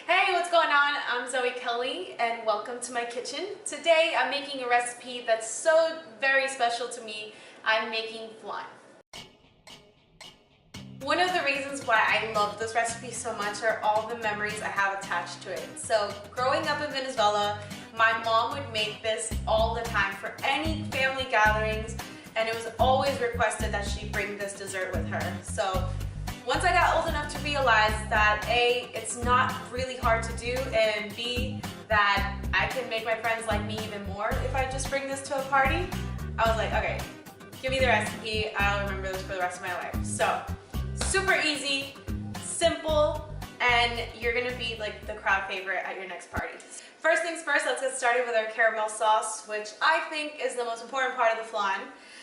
Hey, what's going on? I'm Zoe Kelly and welcome to my kitchen. Today I'm making a recipe that's so very special to me. I'm making flan. One of the reasons why I love this recipe so much are all the memories I have attached to it. So growing up in Venezuela, my mom would make this all the time for any family gatherings, and it was always requested that she bring this dessert with her. So once I got old enough to realize that A, it's not really hard to do, and B, that I can make my friends like me even more if I just bring this to a party, I was like, okay, give me the recipe, I'll remember this for the rest of my life. So, super easy, simple, and you're gonna be like the crowd favorite at your next party. First things first, let's get started with our caramel sauce, which I think is the most important part of the flan.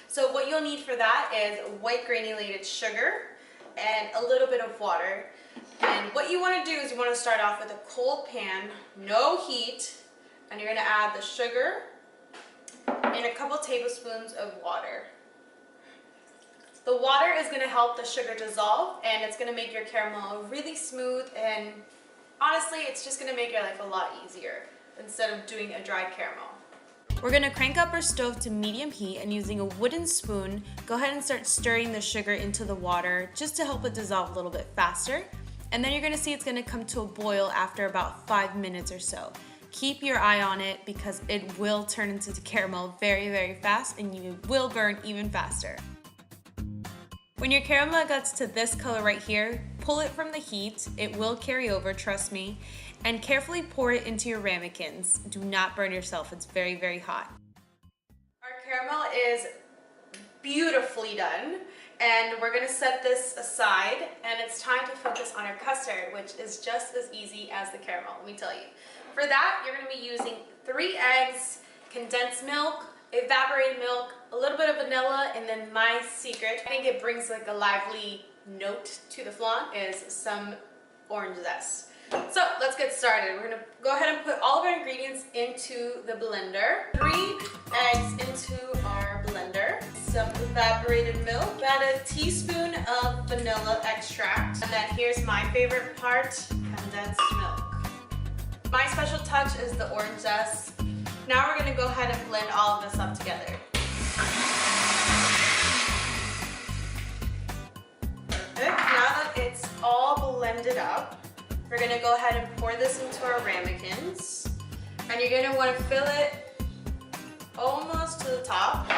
So what you'll need for that is white granulated sugar, and a little bit of water. And what you want to do is you want to start off with a cold pan, no heat, and you're going to add the sugar and a couple tablespoons of water. The water is going to help the sugar dissolve, and it's going to make your caramel really smooth, and honestly it's just going to make your life a lot easier instead of doing a dry caramel. We're going to crank up our stove to medium heat, and using a wooden spoon, go ahead and start stirring the sugar into the water just to help it dissolve a little bit faster. And then you're going to see it's going to come to a boil after about 5 minutes or so. Keep your eye on it because it will turn into the caramel very, very fast, and you will burn even faster. When your caramel gets to this color right here, pull it from the heat. It will carry over, trust me. And carefully pour it into your ramekins. Do not burn yourself, it's very, very hot. Our caramel is beautifully done, and we're gonna set this aside, and it's time to focus on our custard, which is just as easy as the caramel, let me tell you. For that, you're gonna be using 3 eggs, condensed milk, evaporated milk, a little bit of vanilla, and then my secret, I think it brings like a lively note to the flan, is some orange zest. So let's get started. We're gonna go ahead and put all of our ingredients into the blender. 3 eggs into our blender, some evaporated milk, about a teaspoon of vanilla extract, and then here's my favorite part, condensed milk. My special touch is the orange zest. Now we're gonna go ahead and blend all of this up together. Perfect. Now that it's all blended up, we're going to go ahead and pour this into our ramekins, and you're going to want to fill it almost to the top.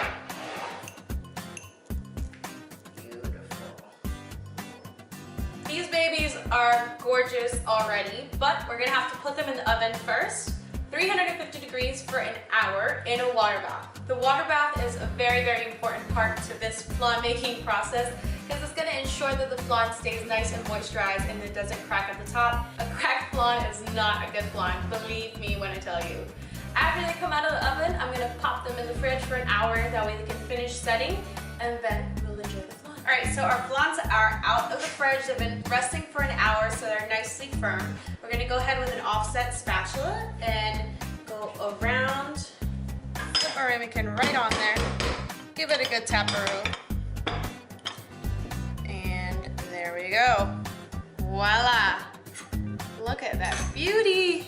Beautiful. These babies are gorgeous already, but we're going to have to put them in the oven first, 350 degrees for an hour in a water bath. The water bath is a very, very important part to this flan making process, because it's going to ensure that the flan stays nice and moisturized and it doesn't crack at the top. A cracked flan is not a good flan, believe me when I tell you. After they come out of the oven, I'm going to pop them in the fridge for an hour, that way they can finish setting, and then we'll enjoy the flan. Alright, so our flans are out of the fridge. They've been resting for an hour, so they're nicely firm. We're going to go ahead with an offset spatula and go around, put our ramekin right on there, give it a good taparoo. There we go. Voila. Look at that beauty.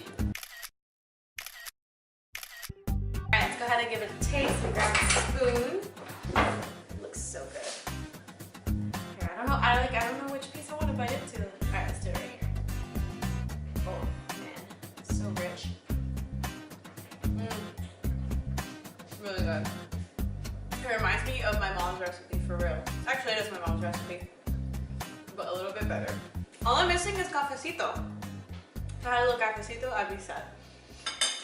All right, let's go ahead and give it a taste and grab a spoon. It looks so good. Here, I don't know which piece I want to bite into. All right, let's do it right here. Oh man, it's so rich. Really good. It reminds me of my mom's recipe, for real. Actually, it is my mom's recipe, but a little bit better. All I'm missing is cafecito. If I had a little cafecito, I'd be sad.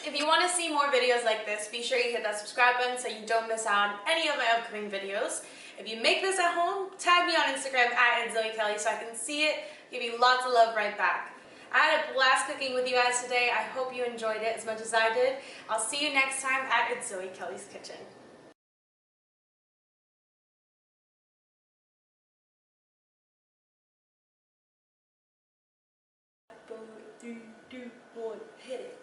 If you want to see more videos like this, be sure you hit that subscribe button so you don't miss out on any of my upcoming videos. If you make this at home, tag me on Instagram at Zoe Kelly so I can see it, give you lots of love right back. I had a blast cooking with you guys today. I hope you enjoyed it as much as I did. I'll see you next time at Zoe Kelly's Kitchen. 3, 2, 1, hit it.